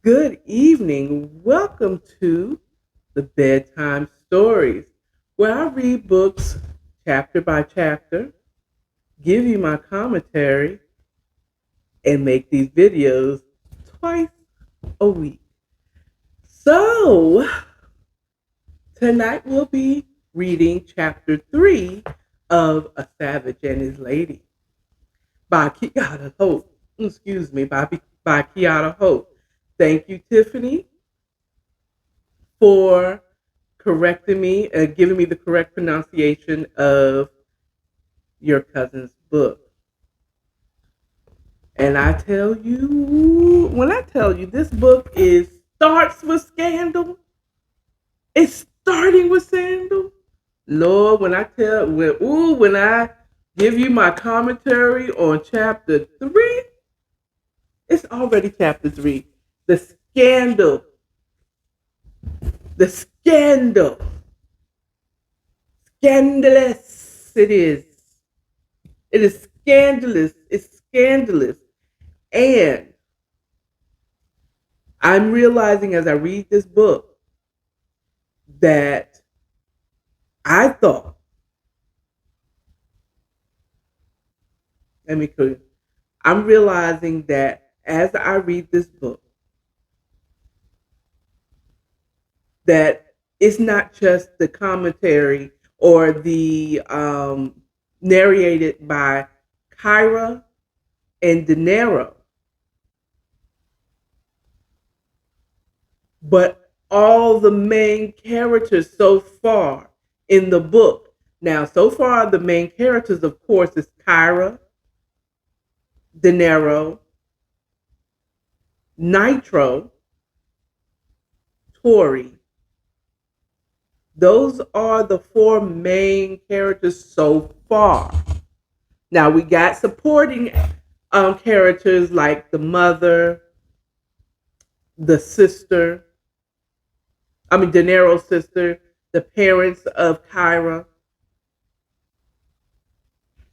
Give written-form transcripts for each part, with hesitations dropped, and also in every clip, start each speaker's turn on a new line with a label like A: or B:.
A: Good evening. Welcome to the Bedtime Stories, where I read books chapter by chapter, give you my commentary, and make these videos twice a week. So, tonight we'll be reading chapter 3 of A Savage and His Lady by Kiara Hope. Excuse me, by Kiara Hope. Thank you, Tiffany, for correcting me, giving me the correct pronunciation of your cousin's book. And I tell you, when I tell you this book starts with scandal, it's starting with scandal. Lord, when I give you my commentary on chapter 3, it's already chapter 3. The scandal. The scandal. Scandalous it is. It is scandalous. It's scandalous. And I'm realizing as I read this book that I thought, let me tell you, I'm realizing that as I read this book, that it's not just the commentary or the narrated by Kyra and De Niro, but all the main characters so far in the book. Now, so far, the main characters, of course, is Kyra, De Niro, Nitro, Tori. Those are the four main characters so far. Now, we got supporting characters like the mother, the sister, De Niro's sister, the parents of Kyra.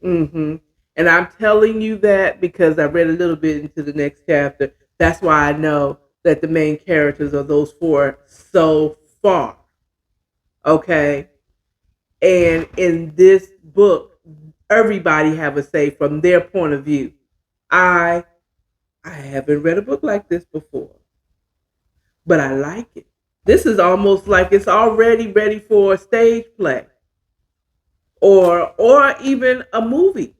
A: And I'm telling you that because I read a little bit into the next chapter. That's why I know that the main characters are those four so far. Okay. And in this book, everybody have a say from their point of view. I haven't read a book like this before, but I like it. This is almost like it's already ready for a stage play or even a movie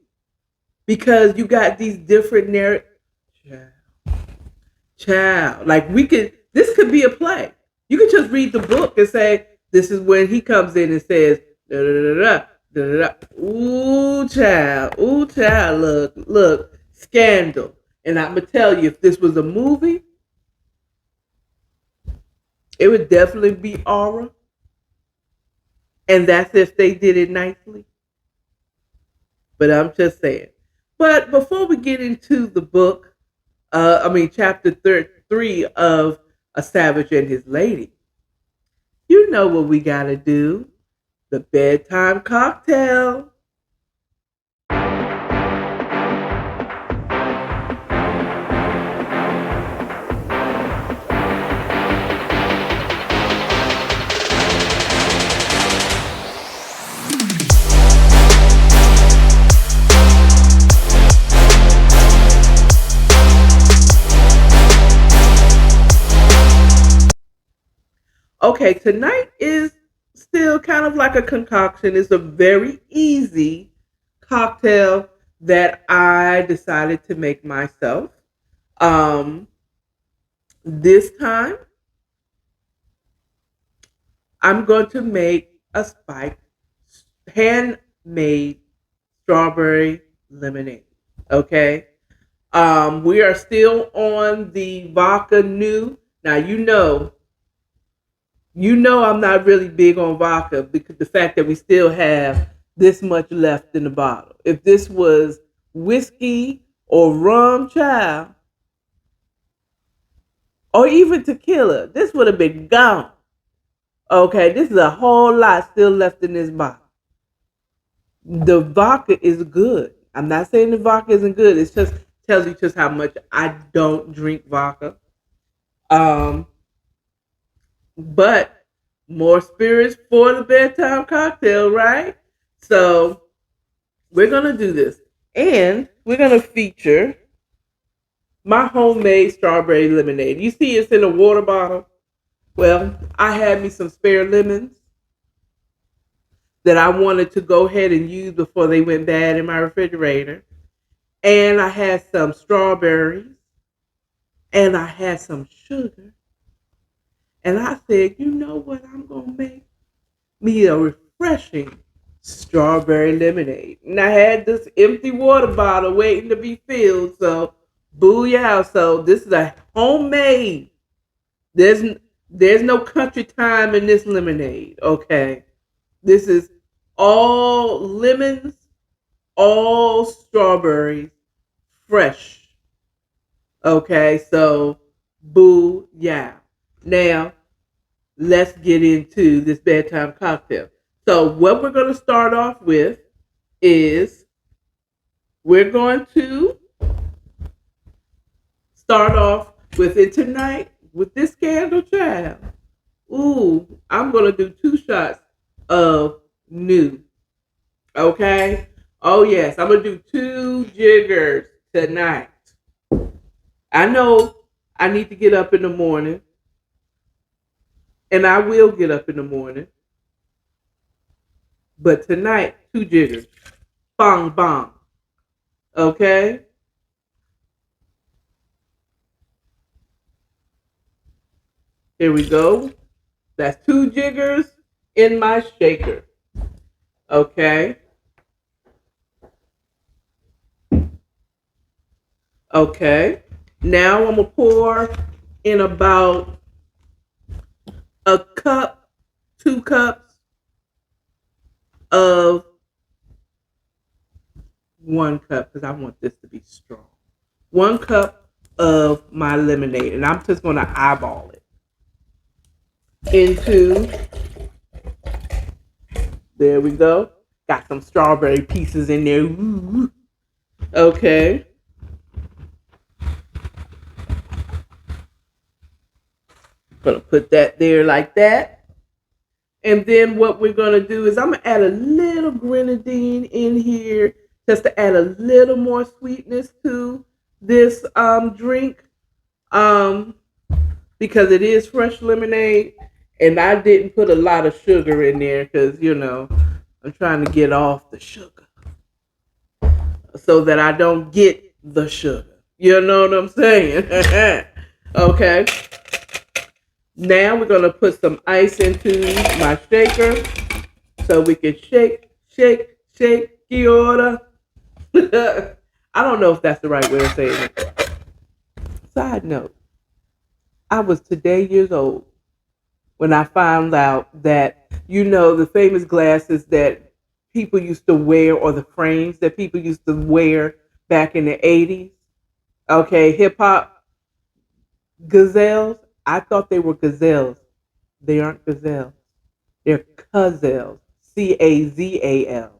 A: because you got these different narratives. Child, like this could be a play. You could just read the book and say, this is when he comes in and says, da da da da da da. Ooh, child, look, scandal. And I'm gonna tell you, if this was a movie, it would definitely be aura. And that's if they did it nicely. But I'm just saying. But before we get into the book, chapter 3 of A Savage and His Lady, you know what we gotta do. The bedtime cocktail. Okay, tonight is still kind of like a concoction. It's a very easy cocktail that I decided to make myself. This time, I'm going to make a spiked handmade strawberry lemonade. Okay. We are still on the vodka new. Now you know I'm not really big on vodka because the fact that we still have this much left in the bottle. If this was whiskey or rum, child, or even tequila, this would have been gone. Okay, this is a whole lot still left in this bottle. The vodka is good. I'm not saying the vodka isn't good. It's just tells you just how much I don't drink vodka. Um, but more spirits for the bedtime cocktail, right? So we're gonna do this, and we're gonna feature my homemade strawberry lemonade. You see, it's in a water bottle. Well, I had me some spare lemons that I wanted to go ahead and use before they went bad in my refrigerator. And I had some strawberries and I had some sugar. And I said, you know what I'm going to make? Me a refreshing strawberry lemonade. And I had this empty water bottle waiting to be filled. So, booyah. So, this is a homemade. There's, there's no country time in this lemonade, okay? This is all lemons, all strawberries, fresh. Okay, so boo yeah. Now let's get into this bedtime cocktail. So what we're going to start off with is we're going to start off with it tonight with this candle child. Ooh, I'm going to do 2 shots of new. Okay? Oh, yes, I'm going to do 2 jiggers tonight. I know I need to get up in the morning, and I will get up in the morning. But tonight, 2 jiggers. Bong, bong. Okay? Here we go. That's 2 jiggers in my shaker. Okay? Okay. Now I'm going to pour in about a cup, 2 cups of 1 cup, because I want this to be strong. 1 cup of my lemonade, and I'm just going to eyeball it into, there we go. Got some strawberry pieces in there. Ooh. Okay. Gonna put that there like that. And then what we're gonna do is I'm gonna add a little grenadine in here just to add a little more sweetness to this drink. Um, because it is fresh lemonade, and I didn't put a lot of sugar in there because I'm trying to get off the sugar so that I don't get the sugar. You know what I'm saying? Okay. Now we're gonna put some ice into my shaker so we can shake, shake, shake. Kia I don't know if that's the right way of saying it. Side note, I was today years old when I found out that, the famous glasses that people used to wear, or the frames that people used to wear back in the 80s. Okay, hip hop gazelles. I thought they were gazelles. They aren't gazelles. They're cazelles. Cazal.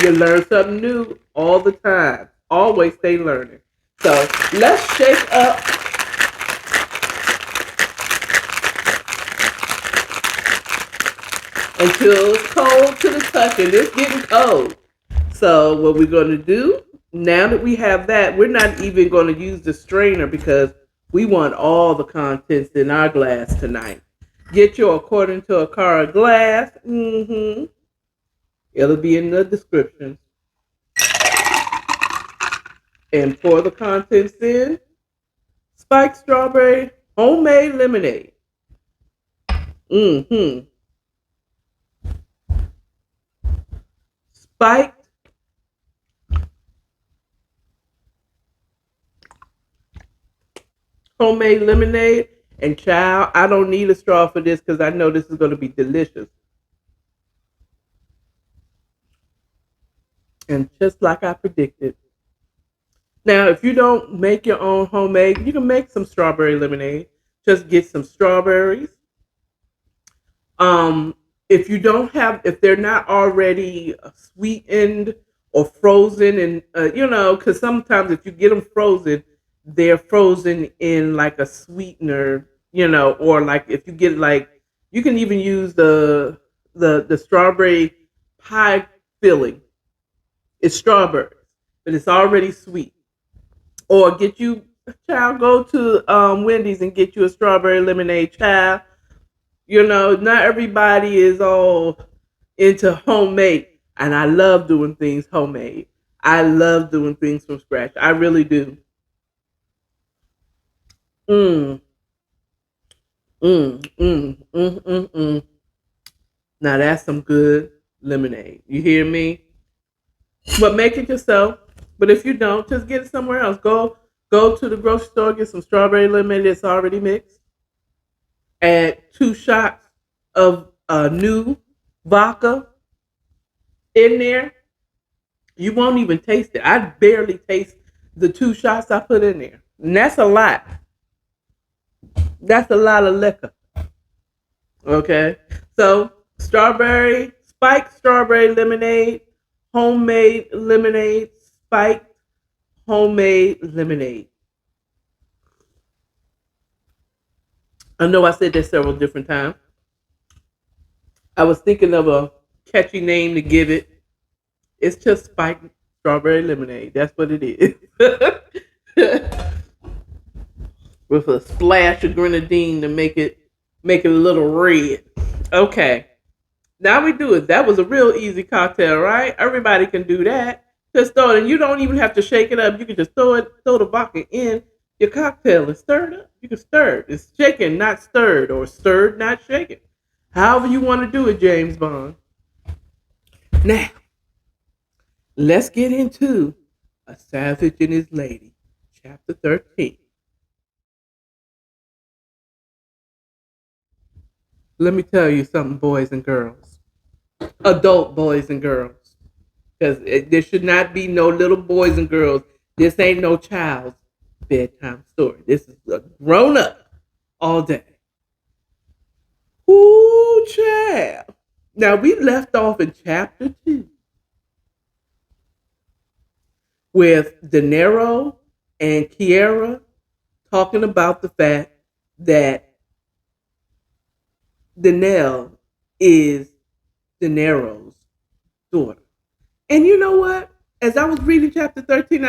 A: You learn something new all the time. Always stay learning. So let's shake up until it's cold to the touch, and it's getting cold. So what we're going to do, now that we have that, we're not even going to use the strainer because we want all the contents in our glass tonight. Get your according to AKARA glass. It'll be in the description. And pour the contents in. Spiked strawberry homemade lemonade. Spiked homemade lemonade. And child, I don't need a straw for this because I know this is going to be delicious. And just like I predicted. Now, if you don't make your own homemade, you can make some strawberry lemonade. Just get some strawberries. If they're not already sweetened or frozen, and because sometimes if you get them frozen, they're frozen in like a sweetener, or like if you get like you can even use the strawberry pie filling. It's strawberries, but it's already sweet. Or get you, child, go to Wendy's and get you a strawberry lemonade, child. Not everybody is all into homemade, and I love doing things homemade. I love doing things from scratch. I really do. Mm, mm. Now that's some good lemonade. You hear me? But make it yourself. But if you don't, just get it somewhere else. Go to the grocery store, get some strawberry lemonade that's already mixed. Add 2 shots of new vodka in there. You won't even taste it. I barely taste the 2 shots I put in there. And that's a lot. That's a lot of liquor. Okay. So spiked strawberry lemonade, homemade lemonade, spiked homemade lemonade. I know I said that several different times. I was thinking of a catchy name to give it. It's just spiked strawberry lemonade. That's what it is. With a splash of grenadine to make it a little red. Okay. Now we do it. That was a real easy cocktail, right? Everybody can do that. Just throw it, and you don't even have to shake it up. You can just throw the vodka in your cocktail and stir it up. You can stir it. It's shaken, not stirred, or stirred, not shaken. However you want to do it, James Bond. Now, let's get into A Savage and His Lady, chapter 13. Let me tell you something, boys and girls. Adult boys and girls. Because there should not be no little boys and girls. This ain't no child's bedtime story. This is a grown up all day. Ooh, child. Now, we left off in chapter 2 with De Niro and Kiara talking about the fact that Danelle is De Niro's daughter. And you know what? As I was reading chapter 13,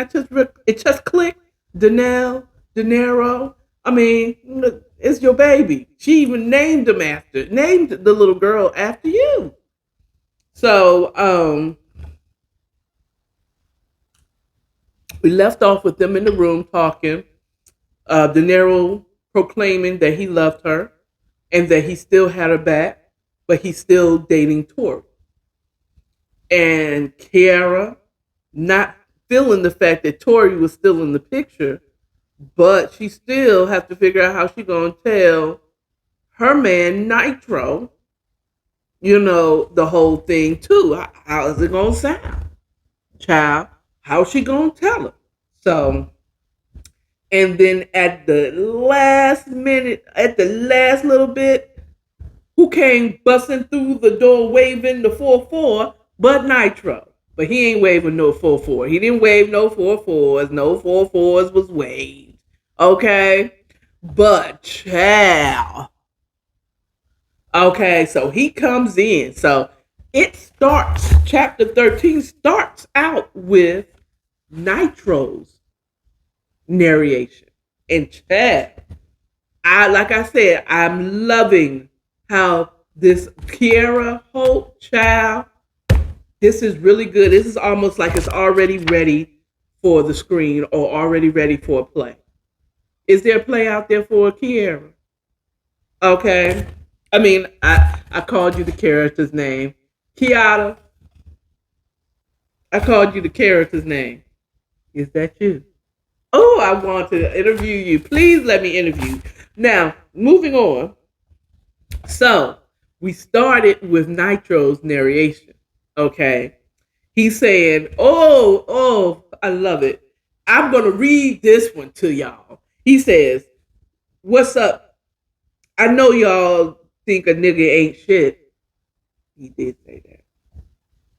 A: it just clicked. Danelle, De Niro. I mean, it's your baby. She even named the little girl after you. So we left off with them in the room talking. De Niro proclaiming that he loved her and that he still had her back, but he's still dating Tori. And Kiara not feeling the fact that Tori was still in the picture, but she still have to figure out how she gonna tell her man Nitro, the whole thing too. How is it gonna sound? Child, how's she gonna tell her? So, and then at the last minute, at the last little bit, who came busting through the door waving the 4-4 but Nitro. But he ain't waving no 4-4. He didn't wave no 4-4s. No 4-4s was waved. Okay? But child. Okay, so he comes in. So chapter 13 starts out with Nitro's narration. And child, like I said, I'm loving how this Kiara Hope child, this is really good. This is almost like it's already ready for the screen or already ready for a play. Is there a play out there for Kiara? Okay. I mean, I called you the character's name. Kiara, I called you the character's name. Is that you? Oh, I want to interview you. Please let me interview you. Now, moving on. So, we started with Nitro's narration. Okay. He's saying, oh, I love it. I'm going to read this one to y'all. He says, what's up? I know y'all think a nigga ain't shit. He did say that.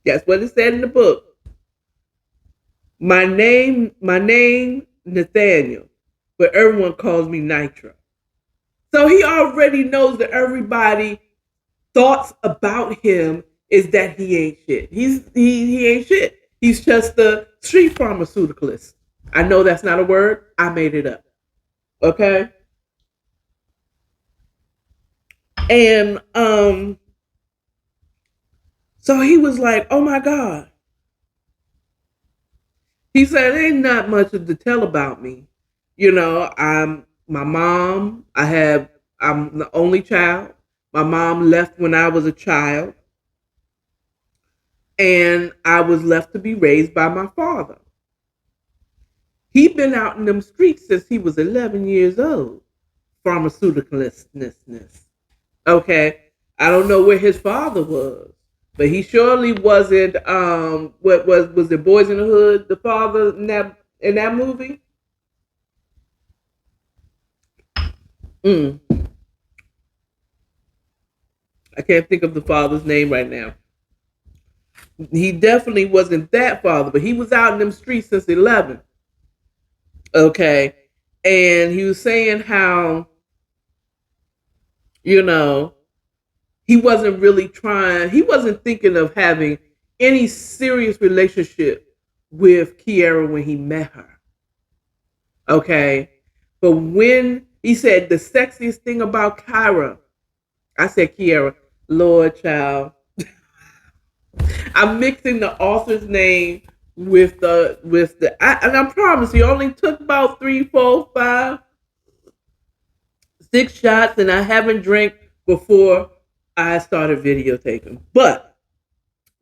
A: That's what it said in the book. My name, Nathaniel, but everyone calls me Nitro. So he already knows that everybody thoughts about him is that he ain't shit. He ain't shit. He's just a street pharmaceuticalist. I know that's not a word. I made it up. Okay. And so he was like, "Oh my god." He said, "Ain't not much to tell about me. I'm my mom. I'm the only child. My mom left when I was a child, and I was left to be raised by my father. He been out in them streets since he was 11 years old. Pharmaceuticalistness. Okay. I don't know where his father was, but he surely wasn't what was it Boys in the Hood, the father in that movie? Mm. I can't think of the father's name right now. He definitely wasn't that father, but he was out in them streets since 11. Okay. And he was saying how, you know, he wasn't thinking of having any serious relationship with Kiara when he met her. Okay. But when he said the sexiest thing about Kyra, I said Kiara, Lord child. I'm mixing the author's name and I promise you, only took about 3, 4, 5, 6 shots, and I haven't drank before I started videotaping. But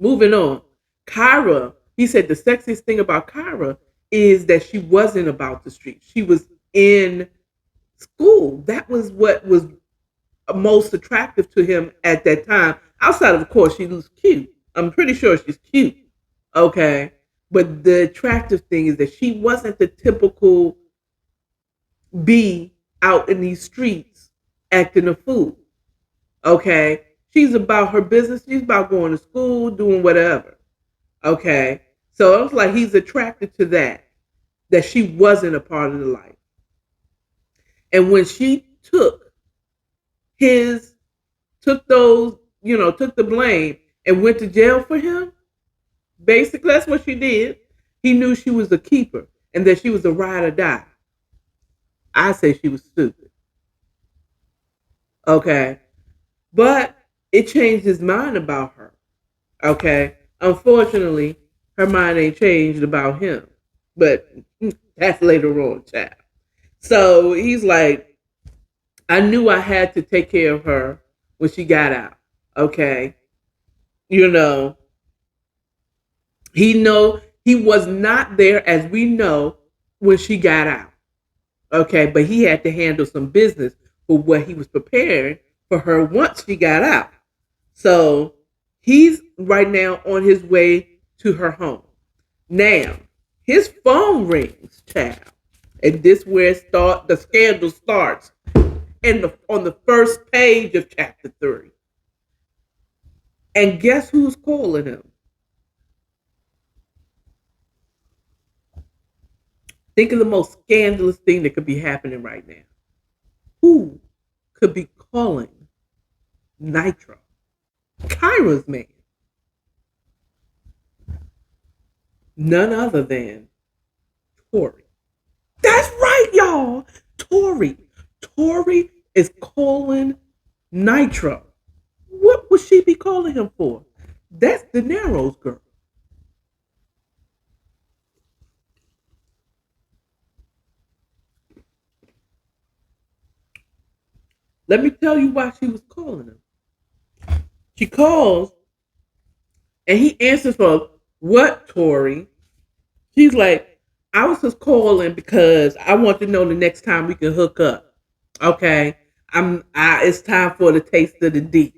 A: moving on, Kyra, he said the sexiest thing about Kyra is that she wasn't about the street. She was in school. That was what was most attractive to him at that time. Outside of course, she was cute. I'm pretty sure she's cute. Okay. But the attractive thing is that she wasn't the typical bee out in these streets acting a fool. Okay. She's about her business. She's about going to school, doing whatever. Okay. So it was like he's attracted to that she wasn't a part of the life. And when she his, took those, took the blame and went to jail for him, basically that's what she did. He knew she was a keeper and that she was a ride or die. I say she was stupid. Okay. But it changed his mind about her. Okay. Unfortunately, her mind ain't changed about him. But that's later on, child. So he's like, I knew I had to take care of her when she got out. Okay. You know, he was not there, as we know, when she got out. Okay, but he had to handle some business for what he was preparing for her once she got out. So he's right now on his way to her home. Now, his phone rings, child. And this where the scandal starts. On the first page of chapter 3. And guess who's calling him? Think of the most scandalous thing that could be happening right now. Who could be calling Nitro? Kyra's man. None other than Tori. That's right, y'all. Tori. Tori is calling Nitro. What would she be calling him for? That's De Niro's girl. Let me tell you why she was calling him. She calls and he answers for what, Tori? She's like, I was just calling because I want to know the next time we can hook up. Okay. It's time for the taste of the D.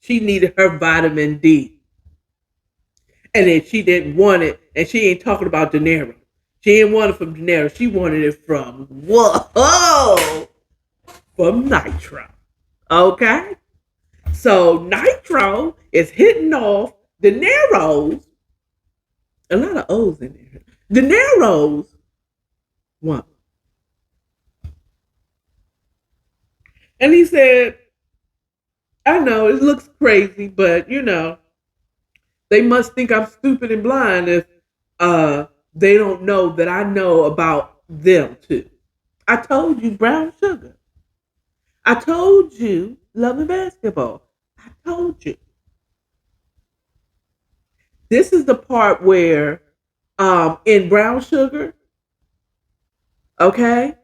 A: She needed her vitamin D. And then she didn't want it. And she ain't talking about De Niro. She didn't want it from De Niro. She wanted it from, whoa, from Nitro. Okay? So Nitro is hitting off De Niro's, a lot of O's in there. De Niro's woman. And he said, I know it looks crazy, but they must think I'm stupid and blind if they don't know that I know about them too. I told you brown sugar. I told you loving basketball. I told you. This is the part where in brown sugar, okay,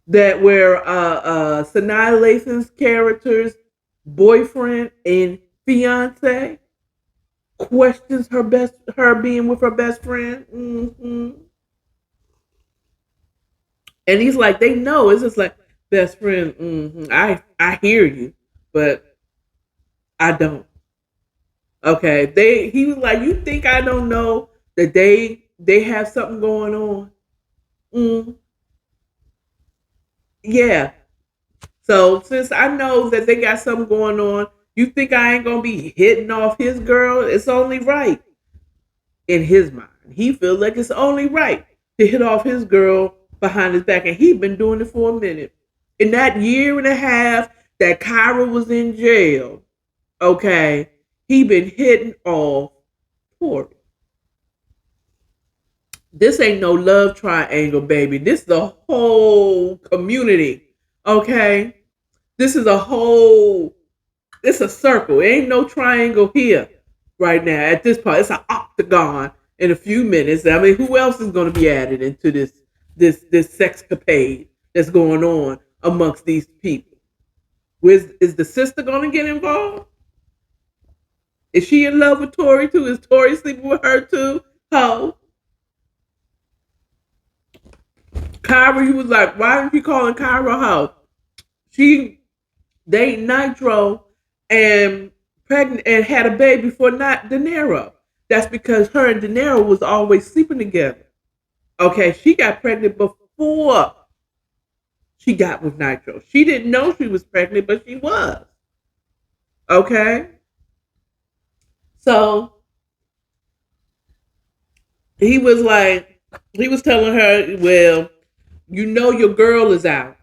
A: that where Sanaa Lathan's character's boyfriend and fiance questions her being with her best friend. And he's like, they know. It's just like, best friend, I hear you, but I don't. Okay. He was like, you think I don't know that they have something going on? Yeah. So since I know that they got something going on, you think I ain't gonna be hitting off his girl? It's only right in his mind. He feels like it's only right to hit off his girl behind his back, and he's been doing it for a minute. In that year and a half that Kyra was in jail, okay, he been hitting off Tori. This ain't no love triangle, baby. This is a whole community, okay? This is a whole, it's a circle. It ain't no triangle here right now at this point. It's an octagon in a few minutes. I mean, who else is going to be added into this sexcapade that's going on amongst these people? Is the sister going to get involved? Is she in love with Tori too? Is Tori sleeping with her too? Ho. Kyra, he was like, why aren't you calling Kyra ho? She dated Nitro and pregnant and had a baby for not De Niro. That's because her and De Niro was always sleeping together. Okay, she got pregnant before she got with Nitro. She didn't know she was pregnant, but she was. Okay? So he was telling her, well, you know your girl is out.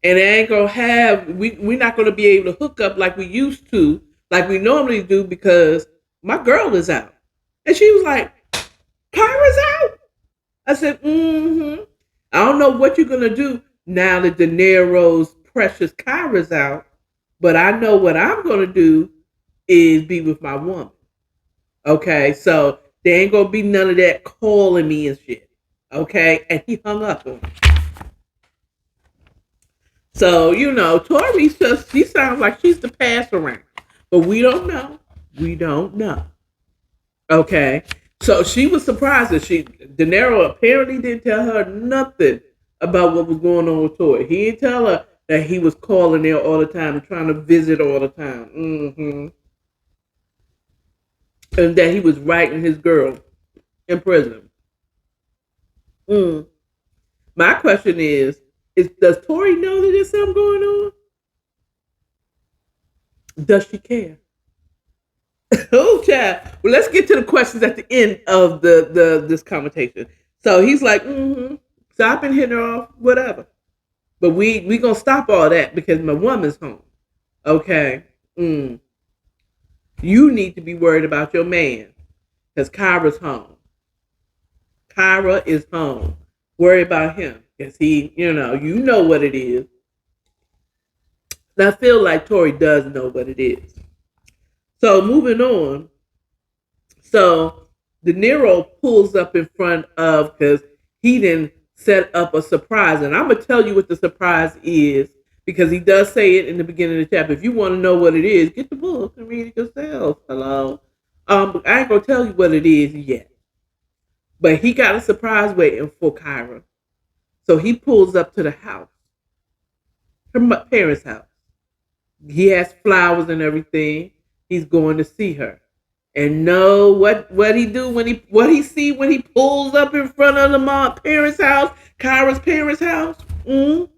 A: And it ain't gonna have, we're not gonna be able to hook up like we used to, like we normally do, because my girl is out. And she was like, Kyra's out? I said, I don't know what you're gonna do now that De Niro's precious Kyra's out, but I know what I'm gonna do is be with my woman. Okay, so there ain't gonna be none of that calling me and shit. Okay, and he hung up on me. So, Tori she sounds like she's the pass around. But we don't know. We don't know. Okay. So she was surprised that De Niro apparently didn't tell her nothing about what was going on with Tori. He didn't tell her that he was calling there all the time and trying to visit all the time. And that he was writing his girl in prison. My question is does Tori know that there's something going on? Does she care? Oh, child. Well, let's get to the questions at the end of this conversation. So he's like, So I've been hitting her off, whatever. But we gonna stop all that because my woman's home. Okay. You need to be worried about your man because Kyra's home. Kyra is home. Worry about him because he, you know what it is. And I feel like Tori does know what it is. So moving on. So De Niro pulls up in front of, because he didn't set up a surprise. And I'm going to tell you what the surprise is, because he does say it in the beginning of the chapter. If you want to know what it is, get the book and read it yourself. Hello. I ain't going to tell you what it is yet. But he got a surprise waiting for Kyra. So he pulls up to the house, her parents' house. He has flowers and everything. He's going to see her. And know what he do what he see when he pulls up in front of the parents' house, Kyra's parents' house? De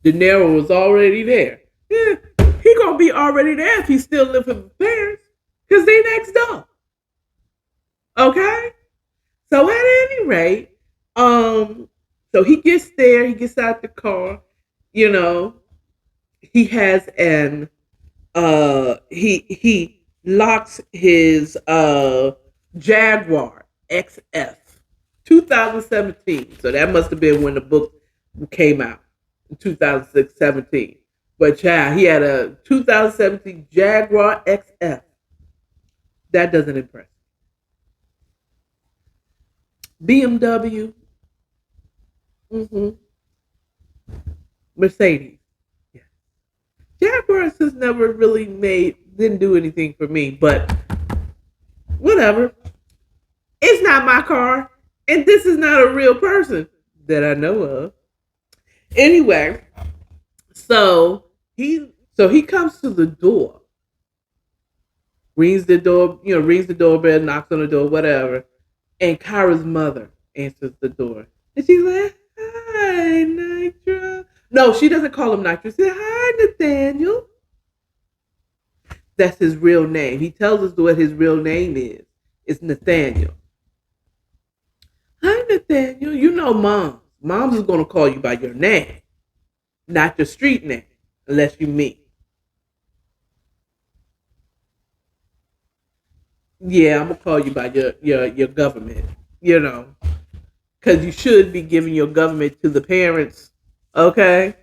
A: Niro was already there. Yeah, he gonna be already there if he still live with his parents, because they next door. Okay? So at any rate, so he gets there, he gets out the car, you know, he has an he locks his Jaguar XF 2017. So that must have been when the book came out in 2017. But child, he had a 2017 Jaguar XF. That doesn't impress. BMW, mm-hmm. Mercedes. Yeah. Jaguars has never really didn't do anything for me, but whatever. It's not my car, and this is not a real person that I know of. Anyway, so he comes to the door, rings the door, rings the doorbell, knocks on the door, whatever, and Kyra's mother answers the door, and she's like, "Hi, Nitro." No, she doesn't call him Nitro. She said, "Hi, Nathaniel." That's his real name. He tells us what his real name is. It's Nathaniel. Hi, Nathaniel. You know Moms. Moms is going to call you by your name, not your street name, unless you meet. Yeah, I'm going to call you by your government, because you should be giving your government to the parents, okay?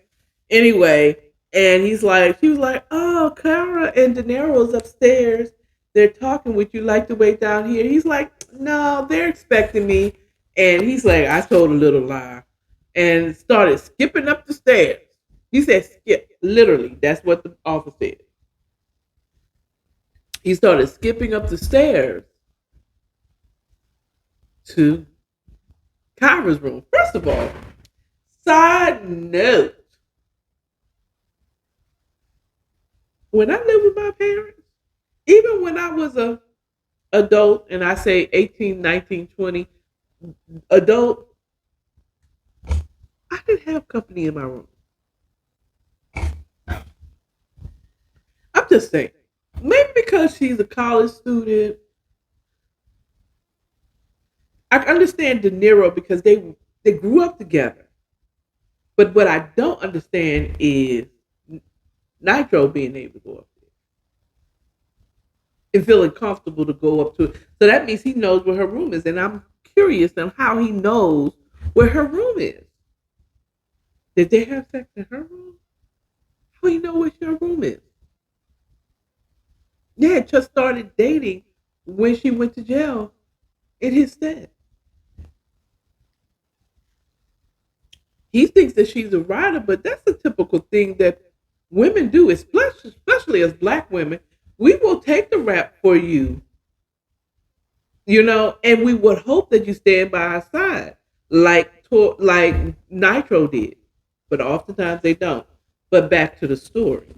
A: Anyway, and she was like, "Oh, Cara and De Niro's upstairs. They're talking. Would you like to wait down here?" He's like, "No, they're expecting me." And he's like, "I told a little lie," and started skipping up the stairs. He said, "Skip." Literally, that's what the officer said. He started skipping up the stairs to Kyra's room. First of all, side note, when I lived with my parents, even when I was a adult, and I say 18, 19, 20, adult, I didn't have company in my room. I'm just saying. Maybe because she's a college student. I understand De Niro because they grew up together. But what I don't understand is Nitro being able to go up there and feeling comfortable to go up to it. So that means he knows where her room is. And I'm curious on how he knows where her room is. Did they have sex in her room? How do you know where her room is? Yeah, just started dating when she went to jail in his stead. He thinks that she's a writer, but that's a typical thing that women do, especially as black women. We will take the rap for you, and we would hope that you stand by our side, like Nitro did, but oftentimes they don't. But back to the story.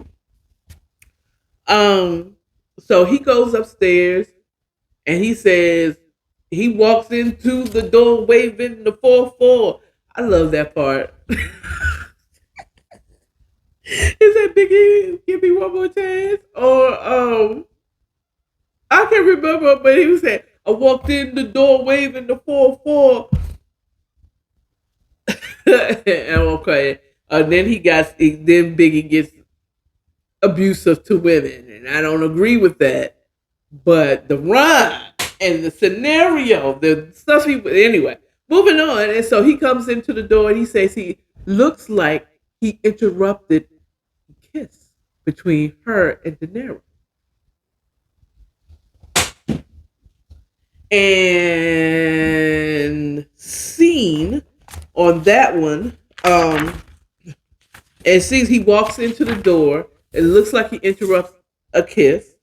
A: So he goes upstairs, and he says he walks into the door waving the 4-4. I love that part. Is that Biggie? Give me one more chance, or I can't remember, but he was saying, "I walked in the door waving the 4-4." Okay, and then then Biggie gets abusive to women, and I don't agree with that. But the rhyme and the scenario, the stuff anyway. Moving on, and so he comes into the door and he says he looks like he interrupted the kiss between her and De Niro. And scene on that one, and sees he walks into the door. It looks like he interrupts a kiss,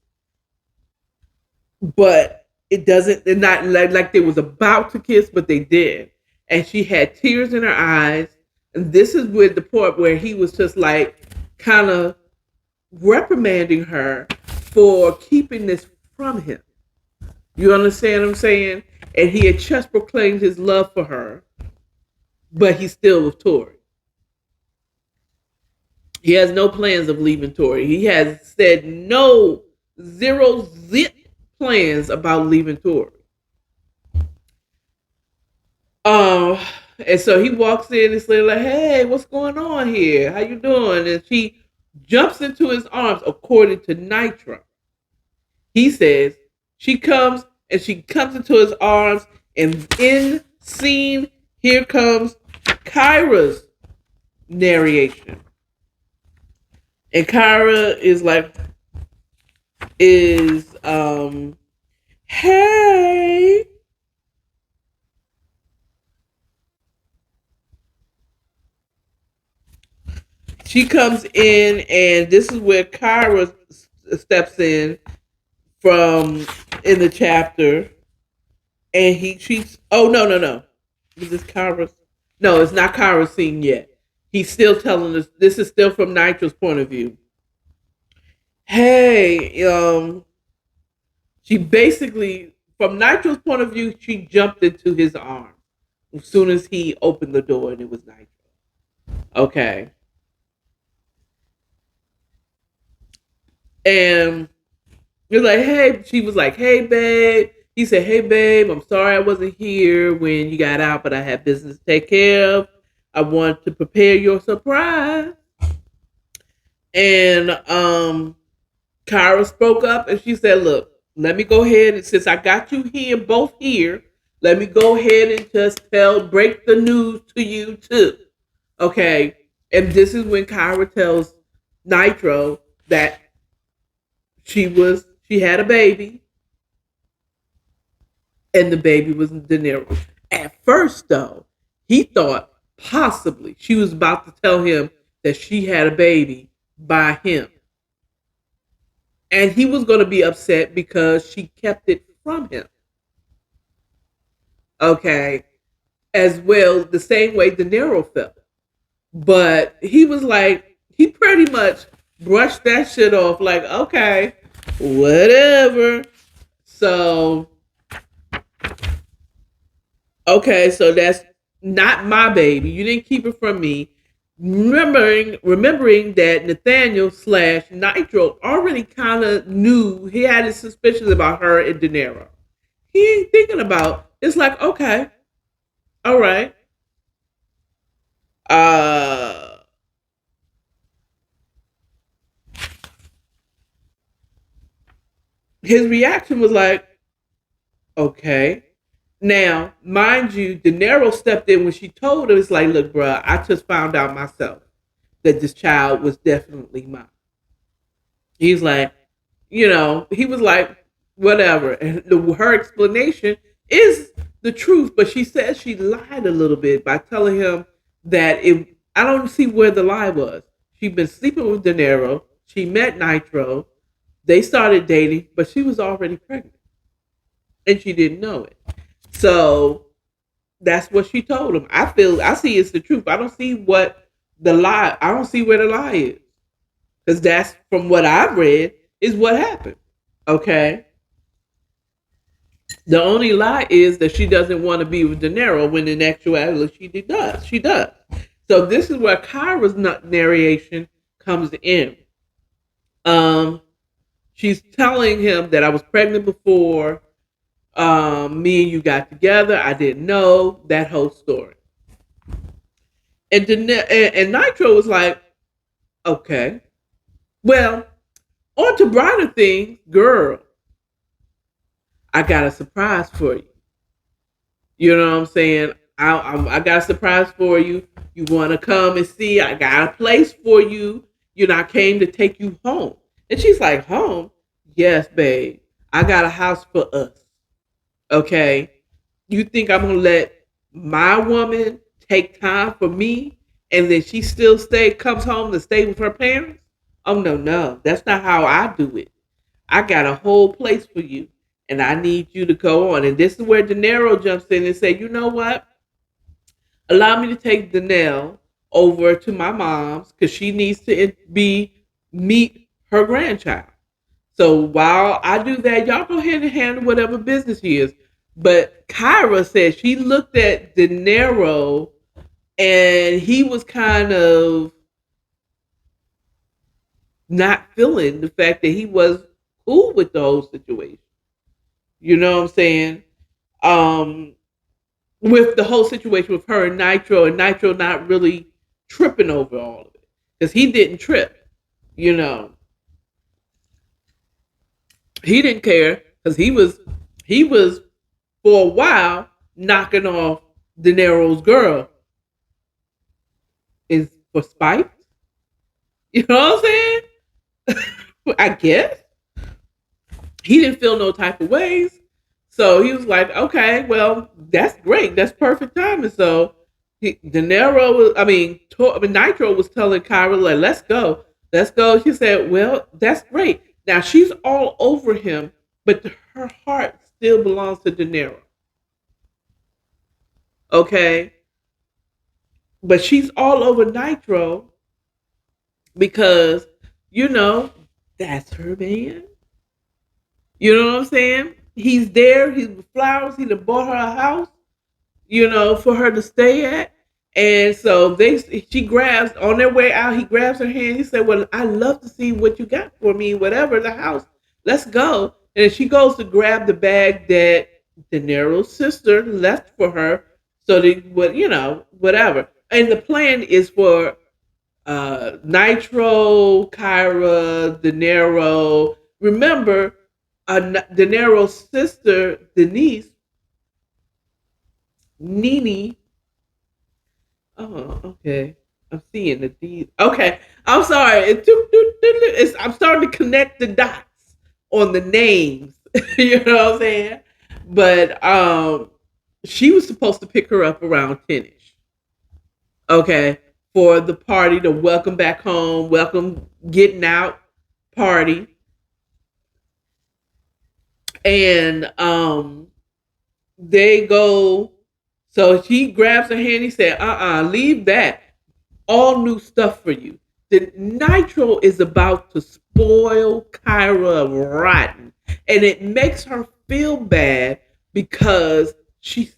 A: but it doesn't. It's not like they was about to kiss, but they did. And she had tears in her eyes. And this is with the part where he was just like kind of reprimanding her for keeping this from him. You understand what I'm saying? And he had just proclaimed his love for her, but he's still with Tori. He has no plans of leaving Tori. He has said no, zero, zip plans about leaving Tori. Um, and so he walks in and says like, "Hey, what's going on here? How you doing?" And she jumps into his arms. According to Nitro, he says she comes into his arms, and in scene here comes Kyra's narration, and Kyra is hey. She comes in, and this is where Kyra steps in from in the chapter, and she's oh no, is this Kyra's? No, it's not Kyra's scene yet. He's still telling us. This is still from Nitro's point of view. Hey, she basically, from Nitro's point of view, she jumped into his arms as soon as he opened the door, and it was Nitro. Okay, and you're like, hey, she was like, hey, babe. He said, hey, babe, I'm sorry I wasn't here when you got out, but I had business to take care of. I want to prepare your surprise. And Kyra spoke up and she said, look, let me go ahead. And since I got you here, both here, let me go ahead and just break the news to you too. Okay. And this is when Kyra tells Nitro that she had a baby, and the baby was De Niro. At first, though, he thought possibly she was about to tell him that she had a baby by him. And he was going to be upset because she kept it from him. Okay. As well, the same way De Niro felt. But he was like, he pretty much brushed that shit off like, okay, whatever. So okay, so that's not my baby. You didn't keep it from me. Remembering that Nathaniel slash Nitro already kind of knew, he had his suspicions about her and De Niro. He ain't thinking about it's like, okay, all right. Uh his reaction was like, okay. Now, mind you, De Niro stepped in when she told her, it's like, look, bruh, I just found out myself that this child was definitely mine. He's like, he was like, whatever. And her explanation is the truth, but she says she lied a little bit by telling him that I don't see where the lie was. She'd been sleeping with De Niro. She met Nitro. They started dating, but she was already pregnant. And she didn't know it. So that's what she told him. I see it's the truth. I don't see I don't see where the lie is. Because that's from what I've read is what happened. Okay. The only lie is that she doesn't want to be with De Niro when in actuality she does. She does. So this is where Kyra's narration comes in. She's telling him that I was pregnant before me and you got together. I didn't know that whole story. And Nitro was like, okay, well, on to brighter things, girl. I got a surprise for you. You know what I'm saying? I got a surprise for you. You want to come and see? I got a place for you. I came to take you home. And she's like, home? Yes, babe. I got a house for us. Okay. You think I'm going to let my woman take time for me and then she still comes home to stay with her parents? Oh, no. That's not how I do it. I got a whole place for you and I need you to go on. And this is where De Niro jumps in and say, you know what? Allow me to take Danelle over to my mom's because she needs to meet her grandchild. So while I do that, y'all go ahead and handle whatever business he is. But Kyra said she looked at De Niro and he was kind of not feeling the fact that he was cool with the whole situation. You know what I'm saying? with the whole situation with her and Nitro not really tripping over all of it because he didn't trip. You know, he didn't care because he was for a while knocking off De Niro's girl is for spite. You know what I'm saying? I guess he didn't feel no type of ways. So he was like, okay, well, that's great. That's perfect timing. So De Niro was, Nitro was telling Kyra, like, let's go. Let's go. She said, well, that's great. Now she's all over him, but her heart still belongs to De Niro. Okay. But she's all over Nitro because, you know, that's her man. You know what I'm saying? He's there. He's with flowers. He done bought her a house, for her to stay at. And so she grabs on their way out. He grabs her hand. He said, "Well, I love to see what you got for me. Whatever the house. Let's go." And she goes to grab the bag that De Niro's sister left for her. So they would, whatever. And the plan is for Nitro, Kyra, De Niro. Remember, De Niro's sister, Denise, Nene. Oh, okay. I'm seeing the D. Okay, I'm sorry. I'm starting to connect the dots on the names. You know what I'm saying? But she was supposed to pick her up around 10ish. Okay, for the party, the welcome back home, welcome getting out party, and they go. So she grabs her hand. He said, leave that. All new stuff for you. The Nitro is about to spoil Kyra rotten. And it makes her feel bad because she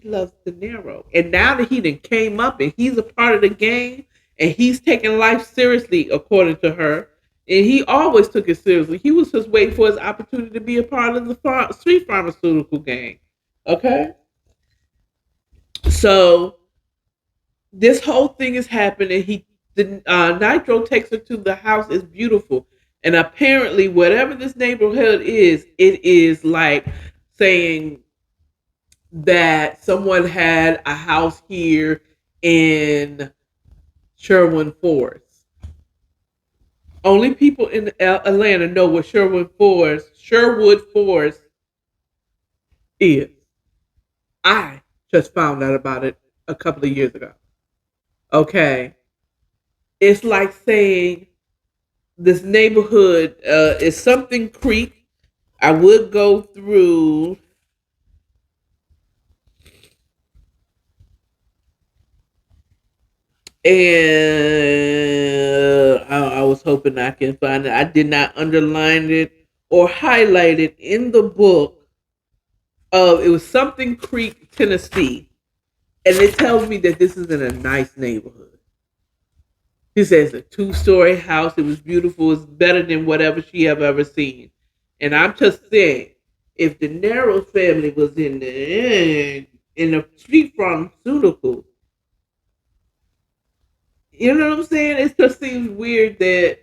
A: loves De Niro. And now that he done came up and he's a part of the game and he's taking life seriously, according to her, and he always took it seriously. He was just waiting for his opportunity to be a part of the street pharmaceutical gang. Okay? So this whole thing is happening. Nitro takes her to the house. It's beautiful, and apparently, whatever this neighborhood is, it is like saying that someone had a house here in Sherwood Forest. Only people in Atlanta know what Sherwood Forest is. I just found out about it a couple of years ago. Okay. It's like saying this neighborhood is something creek. I would go through and I was hoping I can find it. I did not underline it or highlight it in the book. It was something Creek, Tennessee, and it tells me that this is in a nice neighborhood. He says a 2-story house. It was beautiful. It's better than whatever she have ever seen. And I'm just saying, if the Niro family was in the street pharmaceutical, you know what I'm saying? It just seems weird that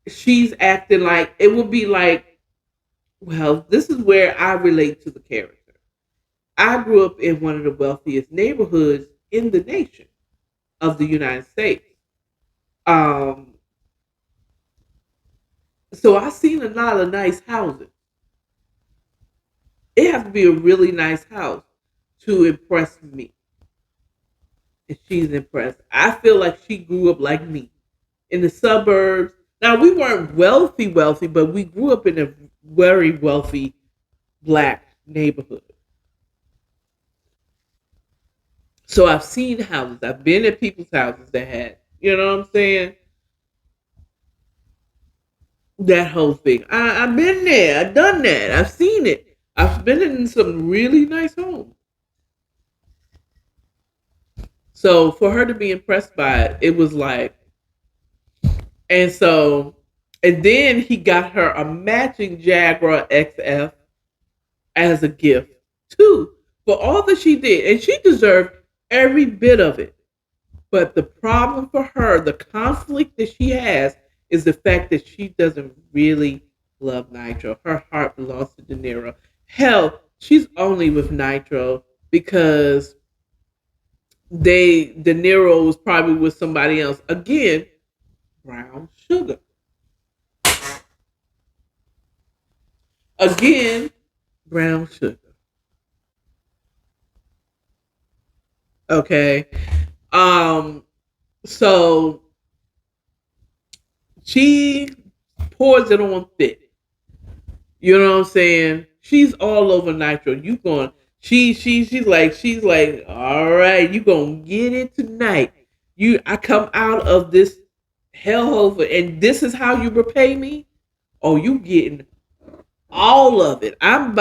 A: she's acting like it would be like, well, this is where I relate to the character. I grew up in one of the wealthiest neighborhoods in the nation of the United States. Um, so I've seen a lot of nice houses. It has to be a really nice house to impress me. And she's impressed. I feel like she grew up like me in the suburbs. Now we weren't wealthy, but we grew up in a very wealthy black neighborhood. So I've seen houses. I've been at people's houses that had, you know what I'm saying? That whole thing. I've been there. I've done that. I've seen it. I've been in some really nice homes. So for her to be impressed by it, it was like, and so, and then he got her a matching Jaguar XF as a gift too for all that she did, and she deserved every bit of it. But the problem for her, the conflict that she has, is the fact that she doesn't really love Nitro. Her heart belongs to De Niro. Hell, she's only with Nitro because De Niro was probably with somebody else. Again, brown sugar. Again, brown sugar. Okay. Um, so she pours it on thick. You know what I'm saying? She's all over Nitro. You going she's like, all right, you gonna get it tonight. I come out of this hellhole and this is how you repay me? Oh, you getting all of it. I am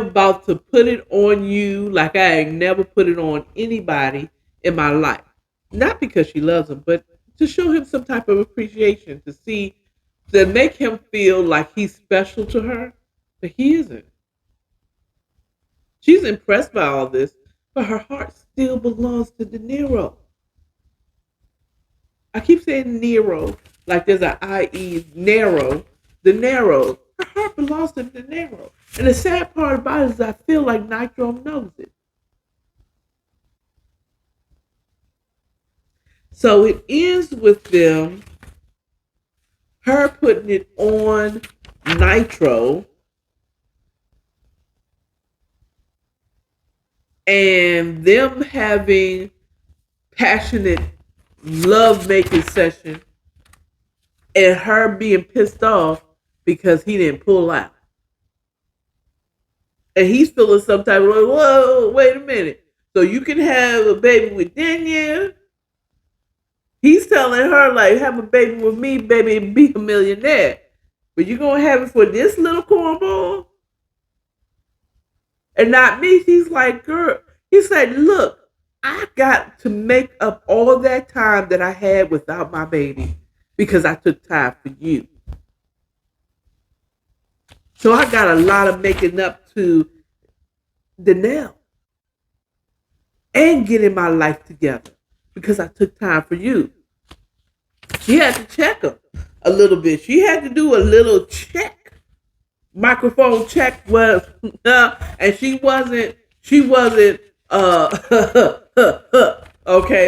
A: about to put it on you like I ain't never put it on anybody in my life. Not because she loves him, but to show him some type of appreciation, to make him feel like he's special to her, but he isn't. She's impressed by all this, but her heart still belongs to De Niro. I keep saying Nero, like there's an I-E, narrow. De Niro. Her heart belongs to De Niro. And the sad part about it is I feel like Nitro knows it. So it ends with her putting it on Nitro, and them having passionate love making session, and her being pissed off because he didn't pull out. And he's feeling some type of like, whoa, wait a minute. So you can have a baby with Danielle. He's telling her, like, have a baby with me, baby, and be a millionaire. But you're going to have it for this little cornball? And not me. He's like, girl. He said, look, I got to make up all that time that I had without my baby because I took time for you. So I got a lot of making up to Danelle and getting my life together because I took time for you. She had to check him a little bit. She had to do a little check, microphone check was, and she wasn't, okay,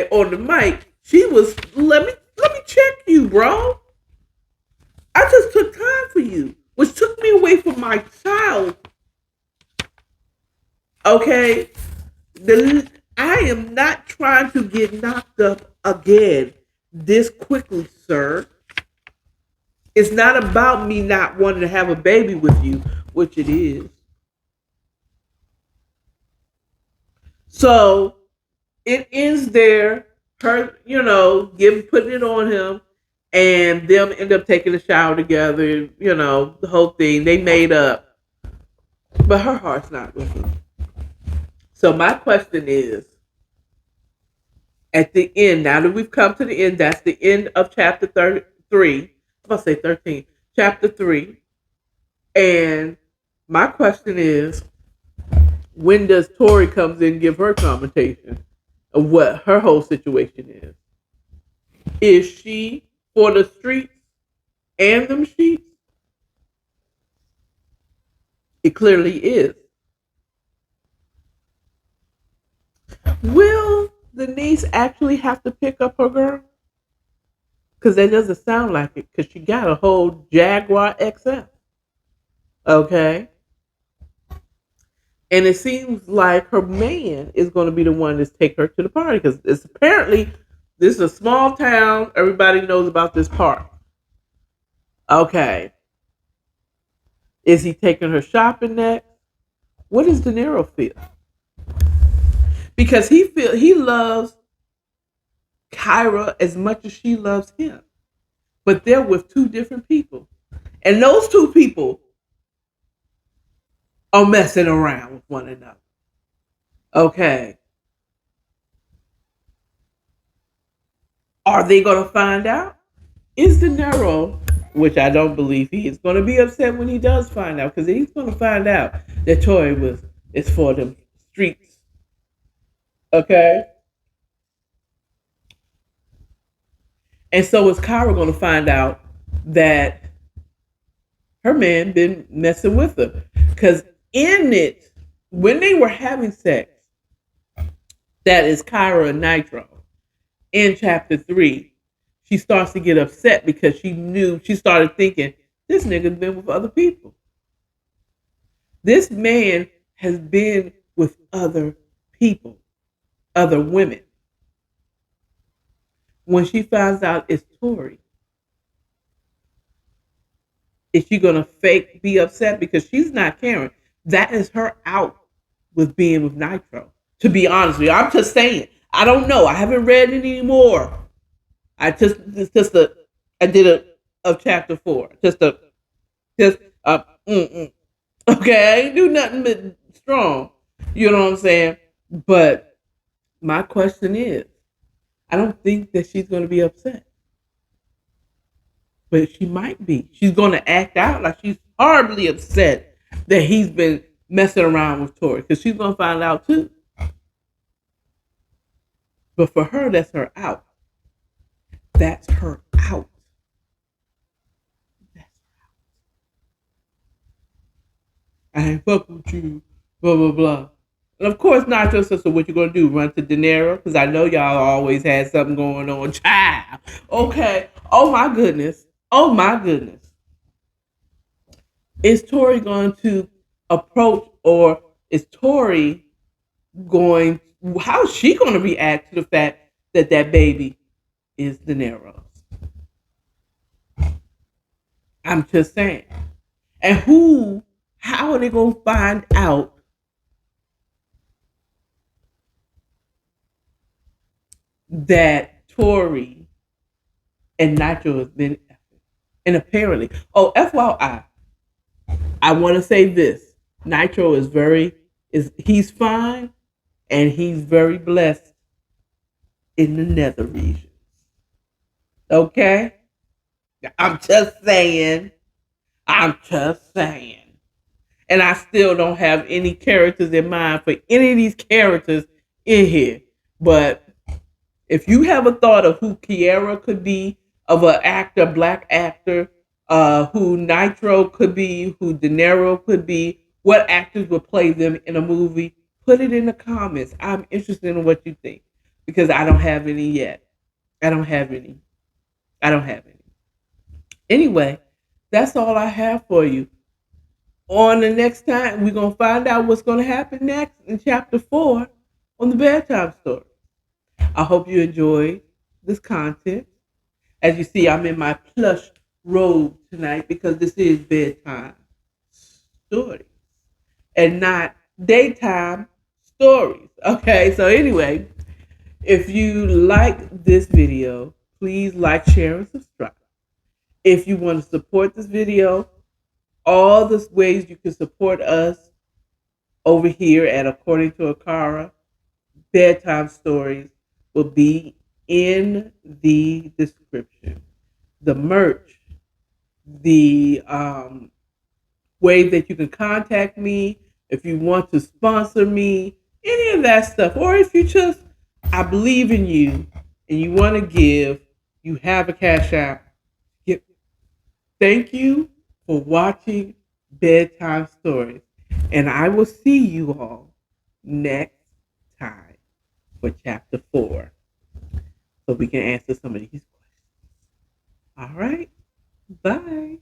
A: on the mic. She was, let me check you, bro. I just took time for you, which took me away from my child. Okay, I am not trying to get knocked up again this quickly, sir. It's not about me not wanting to have a baby with you, which it is. So it ends there. Her, putting it on him, and them end up taking a shower together. The whole thing. They made up, but her heart's not with him. So my question is, at the end, now that we've come to the end, that's the end of chapter 3. I'm about to say 13. Chapter 3. And my question is, when does Tori comes in and give her commentation of what her whole situation is? Is she for the streets and them sheets? It clearly is. Will the niece actually have to pick up her girl? Because that doesn't sound like it, because she got a whole Jaguar XF. Okay? And it seems like her man is going to be the one to take her to the party, because it's apparently, this is a small town. Everybody knows about this park. Okay. Is he taking her shopping next? What does De Niro feel? Because he loves Kyra as much as she loves him. But they're with two different people. And those two people are messing around with one another. Okay. Are they going to find out? Is De Niro which I don't believe he is going to be upset when he does find out, because he's going to find out that Tori is for them streets. Okay? And so is Kyra going to find out that her man been messing with her. Because in it, when they were having sex, that is Kyra and Nitro, in chapter 3, she starts to get upset because she started thinking, this nigga's been with other people. This man has been with other people, other women. When she finds out it's Tori, is she gonna fake be upset? Because she's not caring. That is her out with being with Nitro. To be honest with you, I'm just saying. I don't know. I haven't read it anymore. I did a of chapter 4. Okay. I ain't do nothing but strong. You know what I'm saying? But my question is, I don't think that she's gonna be upset. But she might be. She's going to act out like she's horribly upset that he's been messing around with Tori, because she's going to find out too. But for her, that's her out. That's her out. That's her out. I ain't fucking with you, blah, blah, blah. And of course, not your sister, what you going to do? Run to De Niro? Because I know y'all always had something going on. Child. Okay. Oh, my goodness. Oh, my goodness. Is Tori going to approach, or is Tori going, how is she going to react to the fact that that baby is De Niro's? I'm just saying. And how are they going to find out that Tori and Nitro has been, and apparently, oh, FYI, I want to say this. Nitro he's fine, and he's very blessed in the nether regions. Okay? I'm just saying. I'm just saying. And I still don't have any characters in mind for any of these characters in here. But if you have a thought of who Kiara could be, of an actor, black actor, who Nitro could be, who De Niro could be, what actors would play them in a movie, put it in the comments. I'm interested in what you think, because I don't have any yet. I don't have any. Anyway, that's all I have for you. On the next time, we're going to find out what's going to happen next in chapter 4 on the bedtime story. I hope you enjoyed this content. As you see, I'm in my plush robe tonight because this is bedtime stories and not daytime stories. Okay, so anyway, if you like this video, please like, share, and subscribe. If you want to support this video, all the ways you can support us over here at According to AKARA, Bedtime Stories, will be in the description. The merch, the way that you can contact me, if you want to sponsor me, any of that stuff, or if you just, I believe in you and you want to give, you have a Cashapp. Thank you for watching Bedtime Stories, and I will see you all next time for chapter 4, so we can answer some of these questions. All right, bye.